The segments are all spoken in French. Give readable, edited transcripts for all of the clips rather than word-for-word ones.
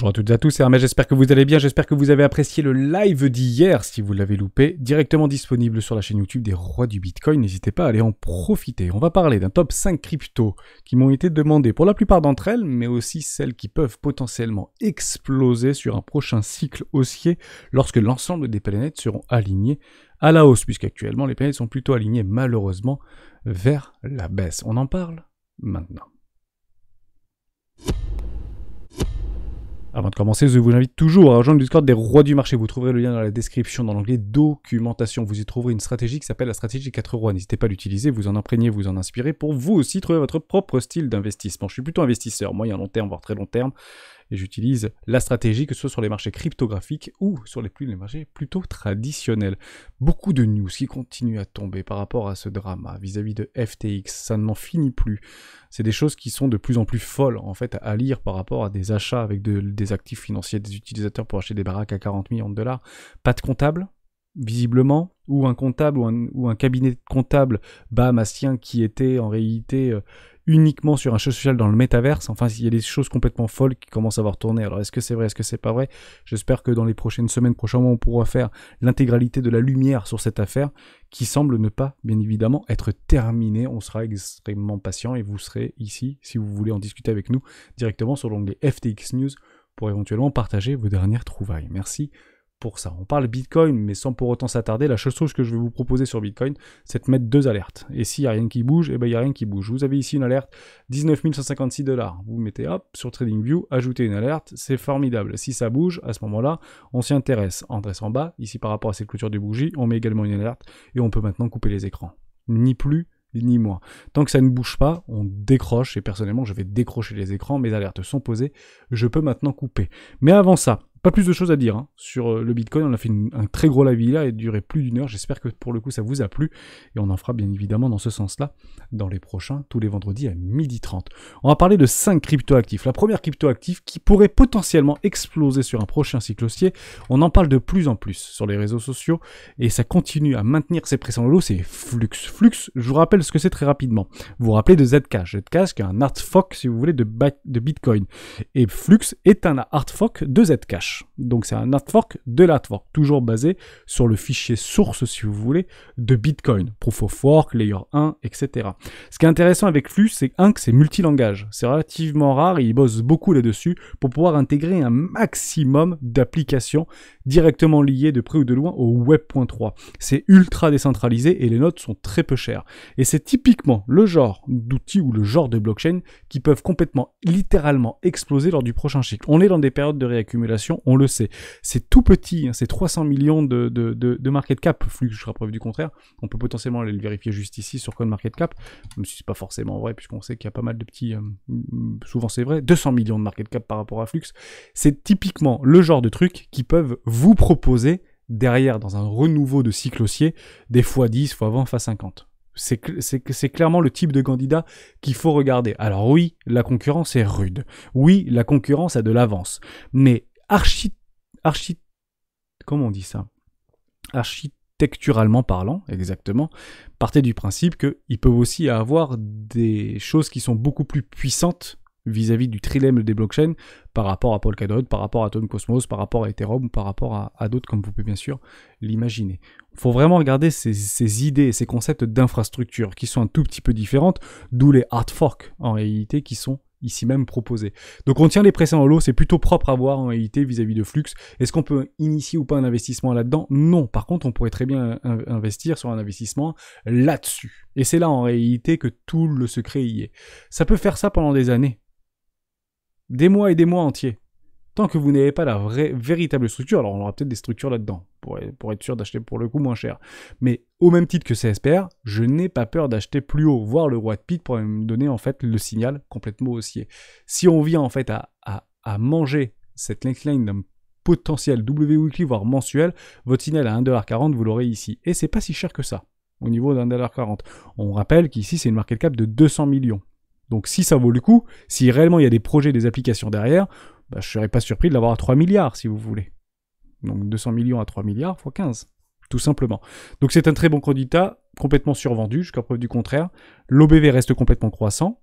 Bonjour à toutes et à tous, c'est Hermès, j'espère que vous allez bien, j'espère que vous avez apprécié le live d'hier si vous l'avez loupé, directement disponible sur la chaîne YouTube des rois du Bitcoin, n'hésitez pas à aller en profiter. On va parler d'un top 5 cryptos qui m'ont été demandés pour la plupart d'entre elles, mais aussi celles qui peuvent potentiellement exploser sur un prochain cycle haussier lorsque l'ensemble des planètes seront alignées à la hausse, puisqu'actuellement les planètes sont plutôt alignées malheureusement vers la baisse. On en parle maintenant. Avant de commencer, je vous invite toujours à rejoindre le Discord des rois du marché. Vous trouverez le lien dans la description dans l'onglet documentation. Vous y trouverez une stratégie qui s'appelle la stratégie 4 rois. N'hésitez pas à l'utiliser, vous en imprégnez, vous en inspirez pour vous aussi trouver votre propre style d'investissement. Je suis plutôt investisseur, moyen long terme, voire très long terme. Et j'utilise la stratégie, que ce soit sur les marchés cryptographiques ou sur les marchés plutôt traditionnels. Beaucoup de news qui continuent à tomber par rapport à ce drama vis-à-vis de FTX. Ça ne m'en finit plus. C'est des choses qui sont de plus en plus folles en fait à lire par rapport à des achats avec des actifs financiers des utilisateurs pour acheter des baraques à 40 millions de dollars. Pas de comptable, visiblement, ou un comptable ou un cabinet comptable bahamassien qui était en réalité uniquement sur un jeu social dans le métaverse. Enfin, il y a des choses complètement folles qui commencent à avoir tourné. Alors, est-ce que c'est vrai, est-ce que c'est pas vrai? J'espère que dans les prochaines semaines, prochains mois, on pourra faire l'intégralité de la lumière sur cette affaire qui semble ne pas, bien évidemment, être terminée. On sera extrêmement patient et vous serez ici, si vous voulez en discuter avec nous, directement sur l'onglet FTX News pour éventuellement partager vos dernières trouvailles. Merci pour ça. On parle Bitcoin, mais sans pour autant s'attarder. La seule chose que je vais vous proposer sur Bitcoin, c'est de mettre deux alertes. Et s'il n'y a rien qui bouge, eh ben il n'y a rien qui bouge. Vous avez ici une alerte, 19 156 $. Vous mettez hop sur TradingView, ajoutez une alerte, c'est formidable. Si ça bouge, à ce moment-là, on s'y intéresse. On dresse en bas, ici par rapport à cette clôture de bougie, on met également une alerte et on peut maintenant couper les écrans. Ni plus, ni moins. Tant que ça ne bouge pas, on décroche et personnellement, je vais décrocher les écrans. Mes alertes sont posées, je peux maintenant couper. Mais avant ça, pas plus de choses à dire sur le Bitcoin. On a fait un très gros live là et duré plus d'1 heure. J'espère que pour le coup ça vous a plu et on en fera bien évidemment dans ce sens-là dans les prochains, tous les vendredis à 12h30. On va parler de 5 cryptoactifs. La première cryptoactif qui pourrait potentiellement exploser sur un prochain cycle haussier. On en parle de plus en plus sur les réseaux sociaux et ça continue à maintenir ses pressions low, c'est Flux. Flux, je vous rappelle ce que c'est très rapidement. Vous vous rappelez de Zcash. Zcash qui est un hard fork si vous voulez de Bitcoin. Et Flux est un hard fork de Zcash. Donc c'est un hard fork de l'hard fork, toujours basé sur le fichier source, si vous voulez, de Bitcoin. Proof of Work, Layer 1, etc. Ce qui est intéressant avec Flux, c'est que c'est multilangage. C'est relativement rare et ils bossent beaucoup là-dessus pour pouvoir intégrer un maximum d'applications directement liées de près ou de loin au Web.3. C'est ultra décentralisé et les nodes sont très peu chères. Et c'est typiquement le genre d'outils ou le genre de blockchain qui peuvent complètement, littéralement exploser lors du prochain cycle. On est dans des périodes de réaccumulation, on le sait. C'est tout petit, c'est 300 millions de market cap, Flux jusqu'à preuve du contraire. On peut potentiellement aller le vérifier juste ici sur CoinMarketCap, même si c'est pas forcément vrai, puisqu'on sait qu'il y a pas mal de petits, souvent c'est vrai, 200 millions de market cap par rapport à Flux. C'est typiquement le genre de trucs qui peuvent vous proposer, derrière, dans un renouveau de cycle haussier, des x10, x20, x50. C'est clairement le type de candidat qu'il faut regarder. Alors oui, la concurrence est rude. Oui, la concurrence a de l'avance. Mais comment on dit ça? Architecturalement parlant, exactement, partez du principe qu'ils peuvent aussi avoir des choses qui sont beaucoup plus puissantes vis-à-vis du trilemme des blockchains par rapport à Polkadot, par rapport à Atom Cosmos, par rapport à Ethereum, par rapport à d'autres comme vous pouvez bien sûr l'imaginer. Il faut vraiment regarder ces idées, ces concepts d'infrastructure qui sont un tout petit peu différentes, d'où les hard forks en réalité qui sont ici même proposés. Donc on tient les pressions en lot, c'est plutôt propre à voir en réalité vis-à-vis de Flux. Est-ce qu'on peut initier ou pas un investissement là-dedans? Non. Par contre, on pourrait très bien investir sur un investissement là-dessus. Et c'est là en réalité que tout le secret y est. Ça peut faire ça pendant des années. Des mois et des mois entiers. Tant que vous n'avez pas la véritable structure, alors on aura peut-être des structures là-dedans, pour être sûr d'acheter pour le coup moins cher. Mais au même titre que CSPR, je n'ai pas peur d'acheter plus haut, voire le roi de pique pour me donner en fait le signal complètement haussier. Si on vient en fait à manger cette linkline d'un potentiel W-weekly, voire mensuel, votre signal à 1,40$, vous l'aurez ici. Et c'est pas si cher que ça, au niveau d'1,40$. On rappelle qu'ici c'est une market cap de 200 millions. Donc si ça vaut le coup, si réellement il y a des projets, des applications derrière, je ne serais pas surpris de l'avoir à 3 milliards si vous voulez. Donc 200 millions à 3 milliards x 15, tout simplement. Donc c'est un très bon candidat, complètement survendu jusqu'à preuve du contraire. L'OBV reste complètement croissant.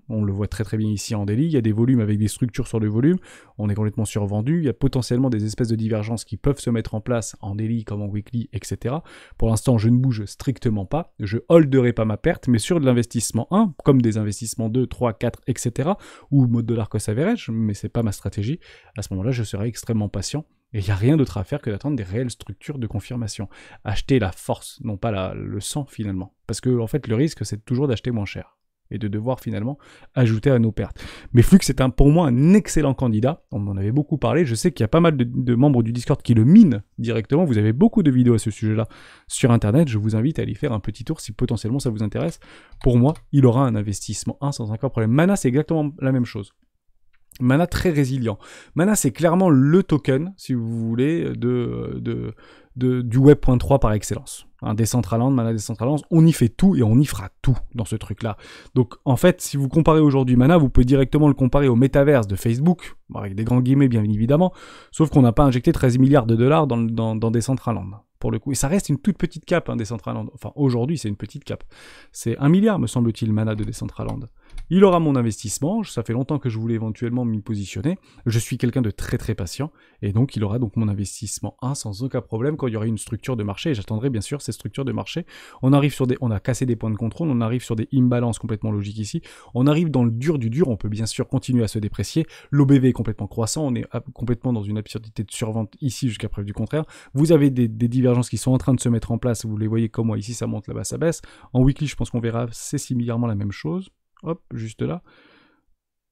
On le voit très très bien ici en daily, il y a des volumes avec des structures sur le volume, on est complètement survendu, il y a potentiellement des espèces de divergences qui peuvent se mettre en place en daily comme en weekly, etc. Pour l'instant, je ne bouge strictement pas, je holderai pas ma perte, mais sur de l'investissement 1, comme des investissements 2, 3, 4, etc., ou mode dollar cost average, mais c'est pas ma stratégie, à ce moment-là, je serai extrêmement patient. Et il n'y a rien d'autre à faire que d'attendre des réelles structures de confirmation. Acheter la force, non pas le sang finalement. Parce que en fait, le risque, c'est toujours d'acheter moins cher. Et de devoir finalement ajouter à nos pertes. Mais Flux est pour moi un excellent candidat, on m'en avait beaucoup parlé, je sais qu'il y a pas mal de membres du Discord qui le minent directement, vous avez beaucoup de vidéos à ce sujet-là sur internet, je vous invite à aller faire un petit tour si potentiellement ça vous intéresse. Pour moi, il aura un investissement 1 sans aucun problème. Mana, c'est exactement la même chose. Mana très résilient. Mana, c'est clairement le token, si vous voulez, du Web.3 par excellence. Un Decentraland, Mana Decentraland, on y fait tout et on y fera tout dans ce truc-là. Donc, en fait, si vous comparez aujourd'hui Mana, vous pouvez directement le comparer au métaverse de Facebook, avec des grands guillemets bien évidemment, sauf qu'on n'a pas injecté 13 milliards de dollars dans Decentraland, pour le coup. Et ça reste une toute petite cap, hein, Decentraland. Enfin, aujourd'hui, c'est une petite cap. C'est 1 milliard, me semble-t-il, Mana de Decentraland. Il aura mon investissement, ça fait longtemps que je voulais éventuellement m'y positionner, je suis quelqu'un de très très patient, et donc il aura donc mon investissement 1 sans aucun problème quand il y aura une structure de marché, et j'attendrai bien sûr ces structures de marché. On a cassé des points de contrôle, on arrive sur des imbalances complètement logiques ici, on arrive dans le dur du dur, on peut bien sûr continuer à se déprécier, l'OBV est complètement croissant, on est complètement dans une absurdité de survente ici jusqu'à preuve du contraire, vous avez des divergences qui sont en train de se mettre en place, vous les voyez comme moi, ici ça monte, là-bas ça baisse, en weekly je pense qu'on verra assez similairement la même chose. Hop, juste là.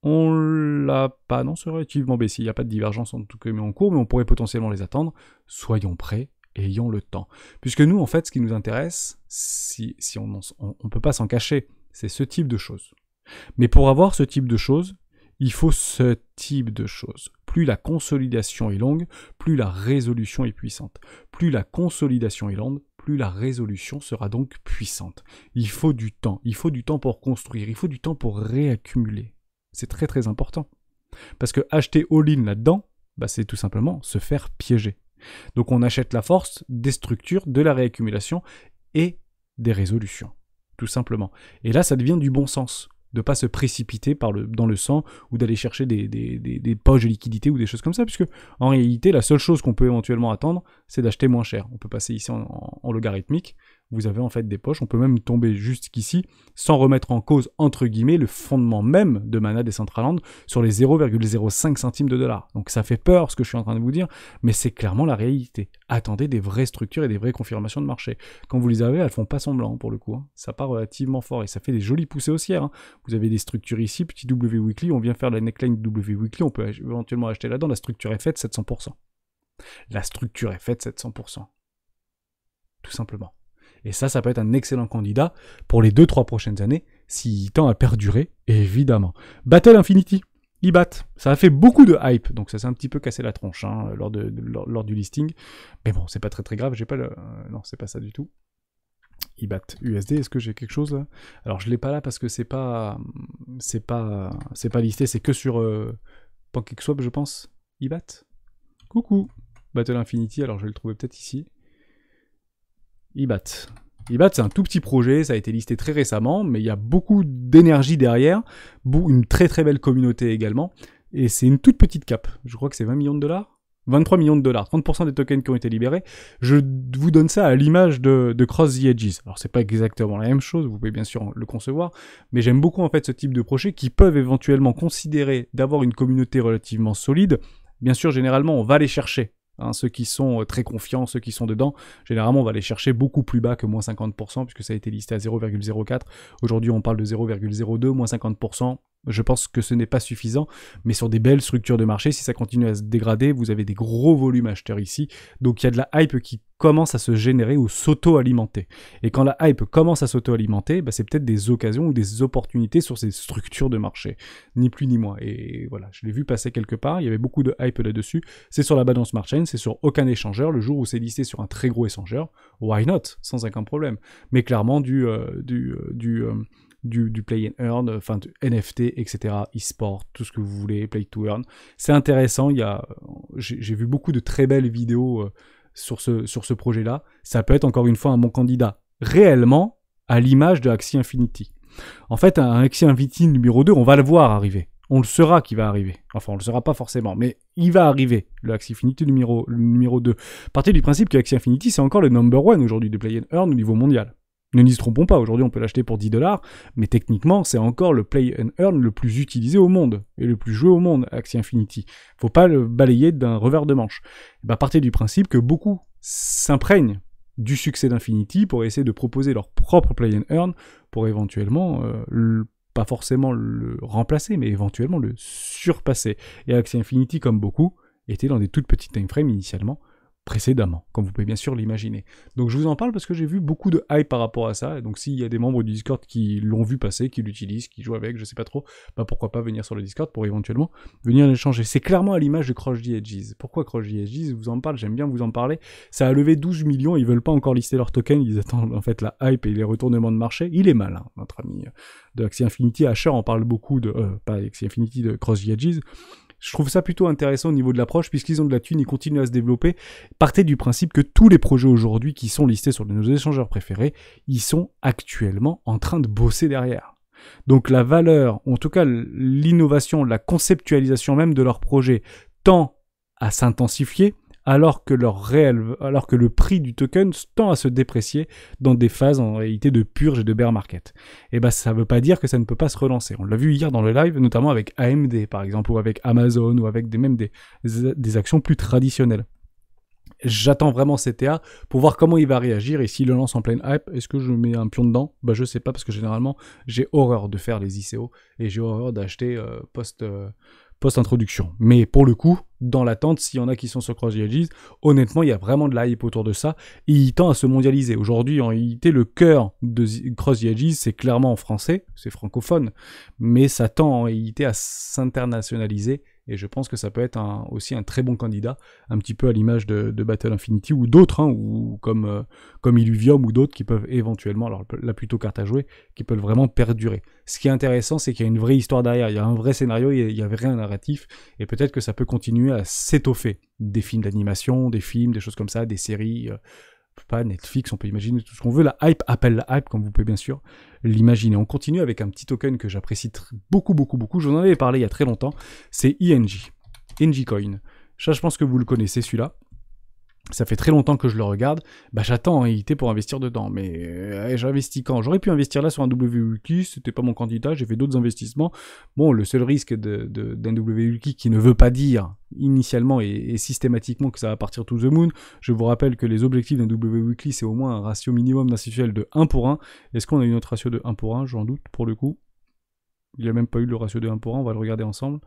On l'a pas, non, c'est relativement baissé. Il n'y a pas de divergence en tout cas mais en cours, mais on pourrait potentiellement les attendre. Soyons prêts, ayons le temps. Puisque nous, en fait, ce qui nous intéresse, si on peut pas s'en cacher, c'est ce type de choses. Mais pour avoir ce type de choses, il faut ce type de choses. Plus la consolidation est longue, plus la résolution est puissante. Plus la consolidation est longue, plus la résolution sera donc puissante. Il faut du temps pour construire, il faut du temps pour réaccumuler. C'est très très important. Parce que acheter all-in là-dedans, c'est tout simplement se faire piéger. Donc on achète la force, des structures, de la réaccumulation et des résolutions. Tout simplement. Et là, ça devient du bon sens. De pas se précipiter dans le sang ou d'aller chercher des poches de liquidité ou des choses comme ça, puisque en réalité, la seule chose qu'on peut éventuellement attendre, c'est d'acheter moins cher. On peut passer ici en logarithmique, vous avez en fait des poches, on peut même tomber jusqu'ici sans remettre en cause, entre guillemets, le fondement même de Mana Decentraland sur les 0,05 centimes de dollar. Donc ça fait peur ce que je suis en train de vous dire, mais c'est clairement la réalité. Attendez des vraies structures et des vraies confirmations de marché. Quand vous les avez, elles font pas semblant pour le coup. Hein. Ça part relativement fort et ça fait des jolies poussées haussières. Hein. Vous avez des structures ici, petit W weekly, on vient faire la neckline W weekly, on peut éventuellement acheter là-dedans, la structure est faite 700%. La structure est faite 700%. Tout simplement. Et ça peut être un excellent candidat pour les 2-3 prochaines années, s'il tend à perdurer, évidemment. Battle Infinity, IBAT, ça a fait beaucoup de hype, donc ça s'est un petit peu cassé la tronche hein, lors du listing. Mais bon, c'est pas très très grave, j'ai pas le... non, c'est pas ça du tout. IBAT USD, est-ce que j'ai quelque chose là? Alors je l'ai pas là parce que c'est pas listé, c'est que sur PancakeSwap je pense. IBAT. Coucou. Battle Infinity, alors je vais le trouver peut-être ici. IBAT. IBAT, c'est un tout petit projet, ça a été listé très récemment, mais il y a beaucoup d'énergie derrière, une très très belle communauté également, et c'est une toute petite cap. Je crois que c'est 20 millions de dollars 23 millions de dollars, 30% des tokens qui ont été libérés. Je vous donne ça à l'image de Cross the Edges. Alors c'est pas exactement la même chose, vous pouvez bien sûr le concevoir, mais j'aime beaucoup en fait ce type de projet qui peuvent éventuellement considérer d'avoir une communauté relativement solide. Bien sûr, généralement, on va les chercher. Hein, ceux qui sont très confiants, ceux qui sont dedans, généralement on va les chercher beaucoup plus bas que moins 50%, puisque ça a été listé à 0,04. Aujourd'hui on parle de 0,02, moins 50%. Je pense que ce n'est pas suffisant, mais sur des belles structures de marché, si ça continue à se dégrader, vous avez des gros volumes acheteurs ici, donc il y a de la hype qui commence à se générer ou s'auto-alimenter. Et quand la hype commence à s'auto-alimenter, c'est peut-être des occasions ou des opportunités sur ces structures de marché, ni plus ni moins. Et voilà, je l'ai vu passer quelque part, il y avait beaucoup de hype là-dessus, c'est sur la Binance Smart Chain, c'est sur aucun échangeur, le jour où c'est listé sur un très gros échangeur, why not, sans aucun problème. Mais clairement du play and earn, enfin du NFT, etc., e-sport, tout ce que vous voulez, play to earn. C'est intéressant, j'ai vu beaucoup de très belles vidéos sur ce projet-là. Ça peut être encore une fois un bon candidat, réellement à l'image de Axie Infinity. En fait, un Axie Infinity numéro 2, on va le voir arriver. On le saura qui va arriver. Enfin, on le saura pas forcément, mais il va arriver, le Axie Infinity numéro 2. Partez du principe que Axie Infinity, c'est encore le number one aujourd'hui de Play and Earn au niveau mondial. Ne nous y trompons pas, aujourd'hui on peut l'acheter pour 10$, mais techniquement c'est encore le Play and Earn le plus utilisé au monde, et le plus joué au monde, Axie Infinity. Faut pas le balayer d'un revers de manche. Partez du principe que beaucoup s'imprègnent du succès d'Infinity pour essayer de proposer leur propre Play and Earn, pour éventuellement, pas forcément le remplacer, mais éventuellement le surpasser. Et Axie Infinity, comme beaucoup, était dans des toutes petites timeframes initialement, précédemment, comme vous pouvez bien sûr l'imaginer. Donc je vous en parle parce que j'ai vu beaucoup de hype par rapport à ça, et donc s'il y a des membres du Discord qui l'ont vu passer, qui l'utilisent, qui jouent avec, je sais pas trop, pourquoi pas venir sur le Discord pour éventuellement venir l'échanger. C'est clairement à l'image de Crush the Edges. Pourquoi Crush the Edges? Je vous en parle, j'aime bien vous en parler. Ça a levé 12 millions, ils veulent pas encore lister leur token, ils attendent en fait la hype et les retournements de marché. Il est malin, notre ami de Axie Infinity. Asher en parle beaucoup de, pas Axie Infinity, de Crush the Edges. Je trouve ça plutôt intéressant au niveau de l'approche, puisqu'ils ont de la thune, ils continuent à se développer. Partez du principe que tous les projets aujourd'hui qui sont listés sur nos échangeurs préférés, ils sont actuellement en train de bosser derrière. Donc la valeur, en tout cas l'innovation, la conceptualisation même de leur projet tend à s'intensifier, alors que le prix du token tend à se déprécier dans des phases en réalité de purge et de bear market. Et ça veut pas dire que ça ne peut pas se relancer. On l'a vu hier dans le live, notamment avec AMD par exemple, ou avec Amazon, ou avec des actions plus traditionnelles. J'attends vraiment CTA pour voir comment il va réagir, et s'il le lance en pleine hype, est-ce que je mets un pion dedans? Je sais pas, parce que généralement j'ai horreur de faire les ICO, et j'ai horreur d'acheter post-introduction. Mais pour le coup, dans l'attente, s'il y en a qui sont sur Crush the Edges, honnêtement, il y a vraiment de la hype autour de ça, et il tend à se mondialiser. Aujourd'hui, en réalité, le cœur de Crush the Edges, c'est clairement en français, c'est francophone, mais ça tend en réalité à s'internationaliser, et je pense que ça peut être aussi un très bon candidat, un petit peu à l'image de Battle Infinity, ou d'autres, ou comme Illuvium, ou d'autres qui peuvent éventuellement, alors là plutôt carte à jouer, qui peuvent vraiment perdurer. Ce qui est intéressant, c'est qu'il y a une vraie histoire derrière, il y a un vrai scénario, il y a un vrai narratif, et peut-être que ça peut continuer à s'étoffer. Des films d'animation, des films, des choses comme ça, des séries, pas Netflix, on peut imaginer tout ce qu'on veut. La hype appelle la hype, comme vous pouvez bien sûr l'imaginer. On continue avec un petit token que j'apprécie beaucoup, je vous en avais parlé il y a très longtemps, c'est ING, NGCoin. Ça, je pense que vous le connaissez, celui-là. Ça fait très longtemps que je le regarde, j'attends en réalité pour investir dedans, mais j'investis quand? J'aurais pu investir là sur un WWiki, c'était pas mon candidat, j'ai fait d'autres investissements. Bon, le seul risque d'un WWiki qui ne veut pas dire initialement et systématiquement que ça va partir to the moon. Je vous rappelle que les objectifs d'un WWiki, c'est au moins un ratio minimum d'institutionnel de 1 pour 1. Est-ce qu'on a une autre ratio de 1 pour 1? J'en doute pour le coup. Il n'y a même pas eu le ratio de 1 pour 1, on va le regarder ensemble.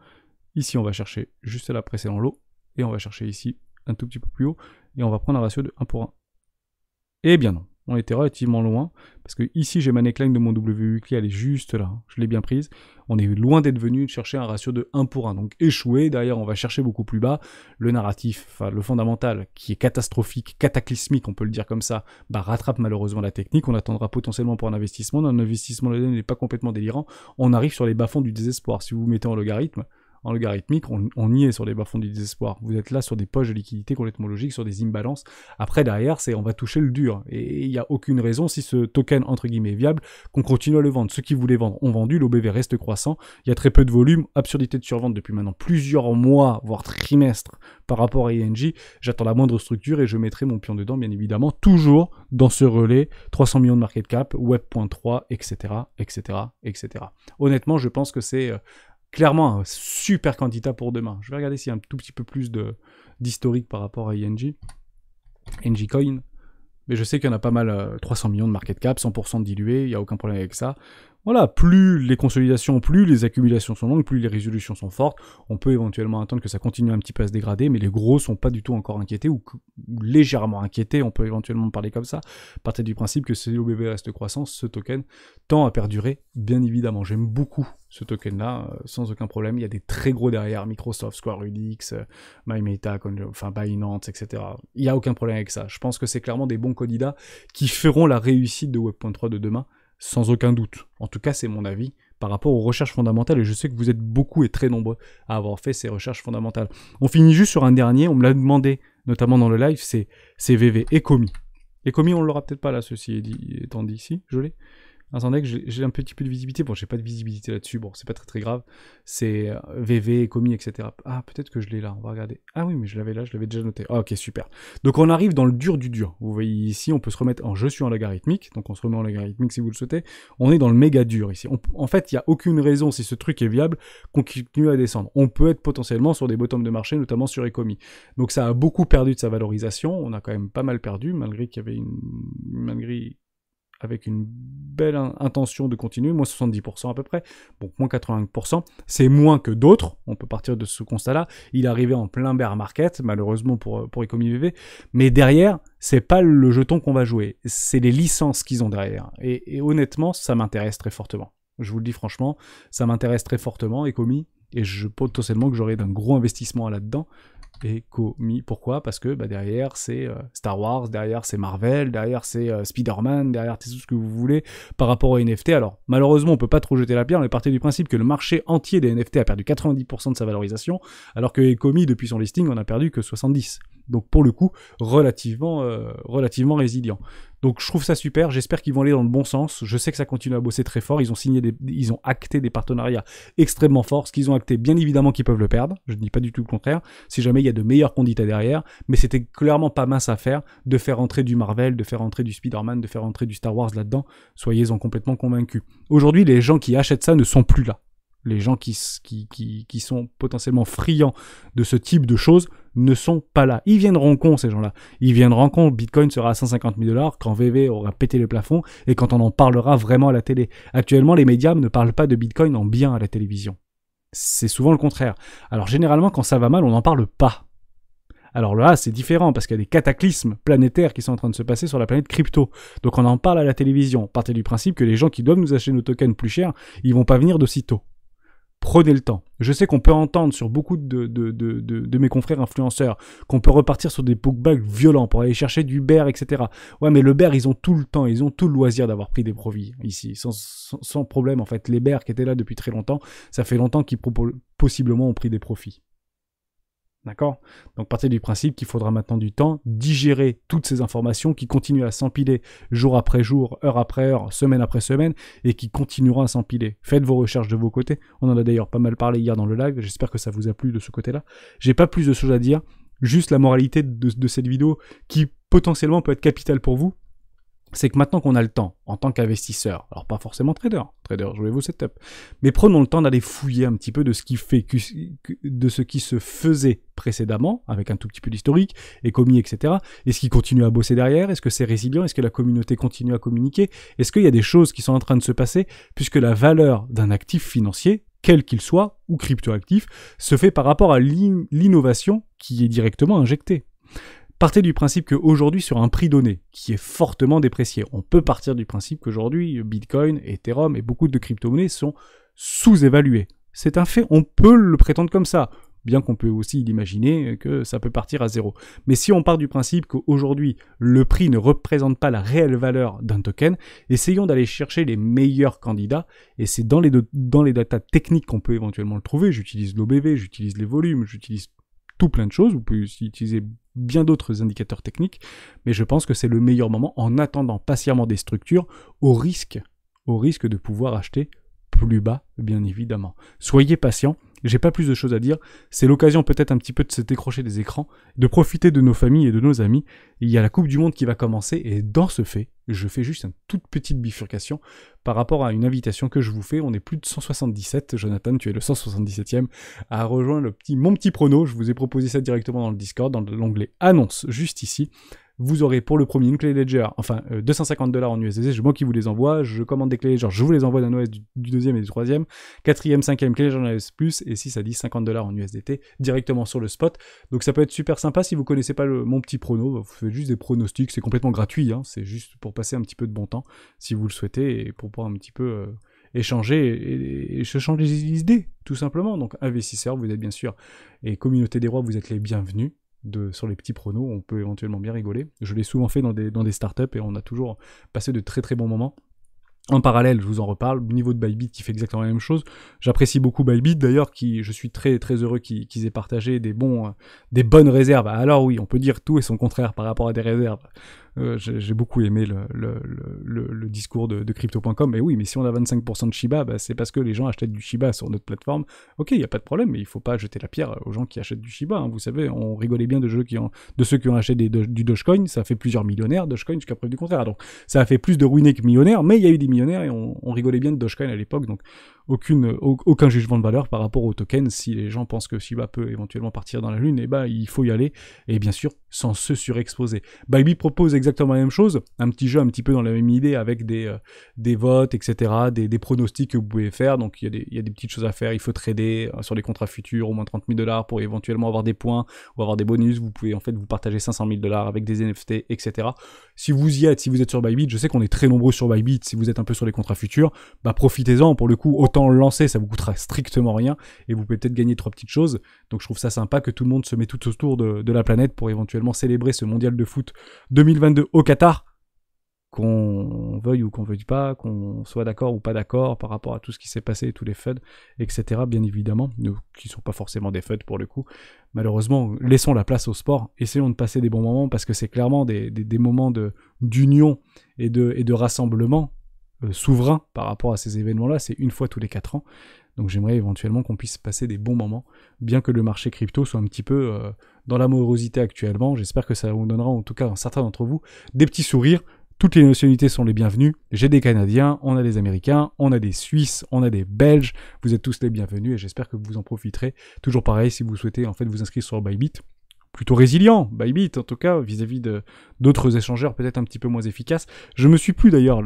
Ici, on va chercher juste la précédente lot, et on va chercher ici un tout petit peu plus haut, et on va prendre un ratio de 1 pour 1. Eh bien non, on était relativement loin, parce que ici j'ai ma neckline de mon WWiki, elle est juste là, je l'ai bien prise. On est loin d'être venu chercher un ratio de 1 pour 1, donc échoué. D'ailleurs on va chercher beaucoup plus bas. Le narratif, enfin le fondamental, qui est catastrophique, cataclysmique, on peut le dire comme ça, rattrape malheureusement la technique. On attendra potentiellement pour un investissement. Un investissement n'est pas complètement délirant. On arrive sur les bas-fonds du désespoir. Si vous vous mettez en logarithme, en logarithmique, on y est sur les bas-fonds du désespoir. Vous êtes là sur des poches de liquidité complètement logiques, sur des imbalances. Après, derrière, on va toucher le dur. Et il n'y a aucune raison, si ce token, entre guillemets, est viable, qu'on continue à le vendre. Ceux qui voulaient vendre ont vendu, l'OBV reste croissant. Il y a très peu de volume, absurdité de survente depuis maintenant plusieurs mois, voire trimestres, par rapport à ING. J'attends la moindre structure et je mettrai mon pion dedans, bien évidemment, toujours dans ce relais, 300 millions de market cap, Web.3, etc., etc., etc. Honnêtement, je pense que c'est clairement un super candidat pour demain. Je vais regarder s'il y a un tout petit peu plus d'historique par rapport à ING. NGCoin. Mais je sais qu'il y en a pas mal, 300 millions de market cap, 100% dilué, il n'y a aucun problème avec ça. Voilà, plus les consolidations, plus les accumulations sont longues, plus les résolutions sont fortes, on peut éventuellement attendre que ça continue un petit peu à se dégrader, mais les gros sont pas du tout encore inquiétés, ou légèrement inquiétés, on peut éventuellement parler comme ça, partir du principe que si l'OBV reste croissant, ce token tend à perdurer, bien évidemment. J'aime beaucoup ce token-là, sans aucun problème. Il y a des très gros derrière, Microsoft, Square Enix, MyMeta, enfin Binance, etc. Il n'y a aucun problème avec ça. Je pense que c'est clairement des bons candidats qui feront la réussite de Web.3 de demain, sans aucun doute. En tout cas, c'est mon avis par rapport aux recherches fondamentales, et je sais que vous êtes beaucoup et très nombreux à avoir fait ces recherches fondamentales. On finit juste sur un dernier, on me l'a demandé, notamment dans le live, c'est VV, Ecomi. Ecomi, on ne l'aura peut-être pas là, ceci étant dit ici, je l'ai. Attendez que j'ai un petit peu de visibilité. Bon, j'ai pas de visibilité là-dessus. Bon, c'est pas très très grave. C'est VV, Comi, etc. Ah, peut-être que je l'ai là. On va regarder. Ah oui, mais je l'avais là. Je l'avais déjà noté. Ah, ok, super. Donc, on arrive dans le dur du dur. Vous voyez ici, on peut se remettre en je suis en logarithmique. Donc, on se remet en logarithmique si vous le souhaitez. On est dans le méga dur ici. En fait, il n'y a aucune raison, si ce truc est viable, qu'on continue à descendre. On peut être potentiellement sur des bottoms de marché, notamment sur Ecomi. Donc, ça a beaucoup perdu de sa valorisation. On a quand même pas mal perdu, malgré qu'il y avait avec une belle intention de continuer, moins 70% à peu près, donc moins 80%, c'est moins que d'autres, on peut partir de ce constat-là, il est arrivé en plein bear market, malheureusement pour Ecomi VV, mais derrière, c'est pas le jeton qu'on va jouer, c'est les licences qu'ils ont derrière, et honnêtement, ça m'intéresse très fortement, je vous le dis franchement, ça m'intéresse très fortement, Ecomi, et je potentiellement que j'aurai d'un gros investissement là-dedans, Ecomi. Pourquoi? Parce que derrière c'est Star Wars, derrière c'est Marvel, derrière c'est Spider-Man, derrière c'est tout ce que vous voulez par rapport aux NFT. Alors malheureusement on peut pas trop jeter la pierre, on est parti du principe que le marché entier des NFT a perdu 90% de sa valorisation, alors que Ecomi depuis son listing on a perdu que 70%. Donc pour le coup relativement résilient. Donc je trouve ça super, j'espère qu'ils vont aller dans le bon sens, je sais que ça continue à bosser très fort, ils ont acté des partenariats extrêmement forts, ce qu'ils ont acté bien évidemment qu'ils peuvent le perdre, je ne dis pas du tout le contraire, si jamais il y a de meilleurs candidats derrière, mais c'était clairement pas mince à faire de faire entrer du Marvel, de faire entrer du Spider-Man, de faire entrer du Star Wars là-dedans, soyez-en complètement convaincus. Aujourd'hui les gens qui achètent ça ne sont plus là. Les gens qui sont potentiellement friands de ce type de choses ne sont pas là. Ils viendront con, ces gens-là. Ils viendront con, Bitcoin sera à 150 000 $, quand VV aura pété les plafonds, et quand on en parlera vraiment à la télé. Actuellement, les médias ne parlent pas de Bitcoin en bien à la télévision. C'est souvent le contraire. Alors généralement, quand ça va mal, on n'en parle pas. Alors là, c'est différent, parce qu'il y a des cataclysmes planétaires qui sont en train de se passer sur la planète crypto. Donc on en parle à la télévision. Partez du principe que les gens qui doivent nous acheter nos tokens plus chers, ils vont pas venir d'aussitôt. Prenez le temps. Je sais qu'on peut entendre sur beaucoup de mes confrères influenceurs qu'on peut repartir sur des pullbacks violents pour aller chercher du bear, etc. Ouais, mais le bear, ils ont tout le temps, ils ont tout le loisir d'avoir pris des profits ici, sans problème en fait. Les bears qui étaient là depuis très longtemps, ça fait longtemps qu'ils possiblement ont pris des profits. D'accord? Donc partez du principe qu'il faudra maintenant du temps digérer toutes ces informations qui continuent à s'empiler jour après jour, heure après heure, semaine après semaine, et qui continueront à s'empiler. Faites vos recherches de vos côtés. On en a d'ailleurs pas mal parlé hier dans le live, j'espère que ça vous a plu de ce côté-là. J'ai pas plus de choses à dire, juste la moralité de cette vidéo qui potentiellement peut être capitale pour vous. C'est que maintenant qu'on a le temps, en tant qu'investisseur, alors pas forcément trader, jouez vos setups, mais prenons le temps d'aller fouiller un petit peu de ce qui se faisait précédemment, avec un tout petit peu d'historique, Ecomi, etc. Est-ce qu'il continue à bosser derrière? Est-ce que c'est résilient? Est-ce que la communauté continue à communiquer? Est-ce qu'il y a des choses qui sont en train de se passer, puisque la valeur d'un actif financier, quel qu'il soit, ou cryptoactif, se fait par rapport à l'innovation qui est directement injectée. Partez du principe qu'aujourd'hui, sur un prix donné, qui est fortement déprécié, on peut partir du principe qu'aujourd'hui, Bitcoin, Ethereum et beaucoup de crypto-monnaies sont sous-évaluées. C'est un fait, on peut le prétendre comme ça, bien qu'on peut aussi l'imaginer que ça peut partir à zéro. Mais si on part du principe qu'aujourd'hui, le prix ne représente pas la réelle valeur d'un token, essayons d'aller chercher les meilleurs candidats, et c'est dans les datas techniques qu'on peut éventuellement le trouver. J'utilise l'OBV, j'utilise les volumes, j'utilise tout plein de choses, vous pouvez aussi utiliser bien d'autres indicateurs techniques, mais je pense que c'est le meilleur moment en attendant patiemment des structures au risque de pouvoir acheter plus bas, bien évidemment. Soyez patients, j'ai pas plus de choses à dire, c'est l'occasion peut-être un petit peu de se décrocher des écrans, de profiter de nos familles et de nos amis. Il y a la Coupe du Monde qui va commencer, et dans ce fait, je fais juste une toute petite bifurcation par rapport à une invitation que je vous fais. On est plus de 177, Jonathan, tu es le 177e, à rejoindre mon petit prono. Je vous ai proposé ça directement dans le Discord, dans l'onglet annonce, juste ici. Vous aurez pour le premier une clé Ledger, enfin $250 en USDC, c'est moi qui vous les envoie, je commande des clés Ledger, je vous les envoie d'un OS du deuxième et du troisième, quatrième, cinquième clé Ledger en AS+, et si ça dit $50 en USDT, directement sur le spot. Donc ça peut être super sympa si vous connaissez pas mon petit prono, vous faites juste des pronostics, c'est complètement gratuit, hein, c'est juste pour passer un petit peu de bon temps, si vous le souhaitez, et pour pouvoir un petit peu échanger et se changer les idées, tout simplement. Donc investisseurs, vous êtes bien sûr, et communauté des rois, vous êtes les bienvenus. Sur les petits pronos, on peut éventuellement bien rigoler. Je l'ai souvent fait dans des startups et on a toujours passé de très très bons moments. En parallèle, je vous en reparle, au niveau de Bybit qui fait exactement la même chose. J'apprécie beaucoup Bybit d'ailleurs, je suis très très heureux qu'ils aient partagé des bonnes réserves. Alors oui, on peut dire tout et son contraire par rapport à des réserves. J'ai beaucoup aimé le discours de crypto.com. Mais oui, mais si on a 25% de Shiba, bah, c'est parce que les gens achètent du Shiba sur notre plateforme. Ok, il n'y a pas de problème, mais il ne faut pas jeter la pierre aux gens qui achètent du Shiba. Hein. Vous savez, on rigolait bien de ceux qui ont acheté du Dogecoin. Ça a fait plusieurs millionnaires, Dogecoin, jusqu'à preuve du contraire. Donc, ça a fait plus de ruinés que millionnaires, mais il y a eu des millionnaires et on rigolait bien de Dogecoin à l'époque. Donc, aucun jugement de valeur par rapport au token. Si les gens pensent que Shiba peut éventuellement partir dans la lune, eh ben, il faut y aller. Et bien sûr, sans se surexposer. Bybit propose exactement la même chose. Un petit jeu un petit peu dans la même idée avec des votes, etc., des pronostics que vous pouvez faire. Donc, il y a des petites choses à faire. Il faut trader sur les contrats futurs, au moins 30 000 $ pour éventuellement avoir des points ou avoir des bonus. Vous pouvez en fait vous partager 500 000 $ avec des NFT, etc. Si vous y êtes, si vous êtes sur Bybit, je sais qu'on est très nombreux sur Bybit. Si vous êtes un peu sur les contrats futurs, bah profitez-en. Pour le coup, autant le lancer, ça vous coûtera strictement rien et vous pouvez peut-être gagner 3 petites choses. Donc, je trouve ça sympa que tout le monde se met tout autour de la planète pour éventuellement célébrer ce mondial de foot 2022 au Qatar. Qu'on veuille ou qu'on veuille pas, qu'on soit d'accord ou pas d'accord par rapport à tout ce qui s'est passé, tous les FUD, etc. Bien évidemment, qui sont pas forcément des FUD pour le coup. Malheureusement, laissons la place au sport, essayons de passer des bons moments parce que c'est clairement des moments d'union et de rassemblement souverain par rapport à ces événements-là. C'est une fois tous les 4 ans. Donc j'aimerais éventuellement qu'on puisse passer des bons moments, bien que le marché crypto soit un petit peu dans la morosité actuellement. J'espère que ça vous donnera, en tout cas, à certains d'entre vous, des petits sourires. Toutes les nationalités sont les bienvenues. J'ai des Canadiens, on a des Américains, on a des Suisses, on a des Belges. Vous êtes tous les bienvenus et j'espère que vous en profiterez. Toujours pareil, si vous souhaitez en fait vous inscrire sur Bybit, plutôt résilient, Bybit en tout cas, vis-à-vis d'autres échangeurs peut-être un petit peu moins efficaces. Je me suis plus d'ailleurs,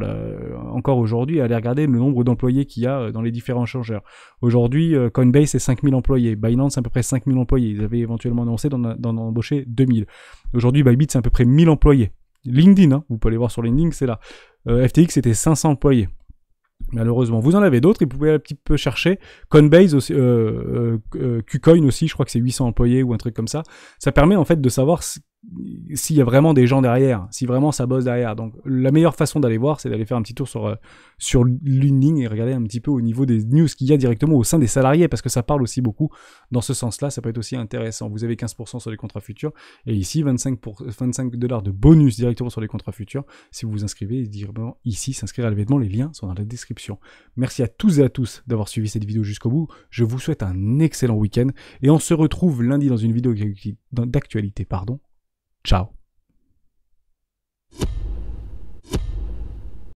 encore aujourd'hui, à aller regarder le nombre d'employés qu'il y a dans les différents échangeurs. Aujourd'hui, Coinbase, c'est 5000 employés. Binance, c'est à peu près 5000 employés. Ils avaient éventuellement annoncé d'en embaucher 2000. Aujourd'hui, Bybit, c'est à peu près 1000 employés. LinkedIn, hein, vous pouvez aller voir sur LinkedIn, c'est là. FTX, c'était 500 employés. Malheureusement, vous en avez d'autres et vous pouvez un petit peu chercher. Coinbase aussi, KuCoin aussi, je crois que c'est 800 employés ou un truc comme ça. Ça permet en fait de savoir s'il y a vraiment des gens derrière, si vraiment ça bosse derrière. Donc la meilleure façon d'aller voir, c'est d'aller faire un petit tour sur LinkedIn et regarder un petit peu au niveau des news qu'il y a directement au sein des salariés, parce que ça parle aussi beaucoup dans ce sens-là. Ça peut être aussi intéressant. Vous avez 15% sur les contrats futurs et ici 25 $, de bonus directement sur les contrats futurs. Si vous vous inscrivez, directement ici, s'inscrire à l'événement, les liens sont dans la description. Merci à tous et à tous d'avoir suivi cette vidéo jusqu'au bout. Je vous souhaite un excellent week-end et on se retrouve lundi dans une vidéo d'actualité. Ciao.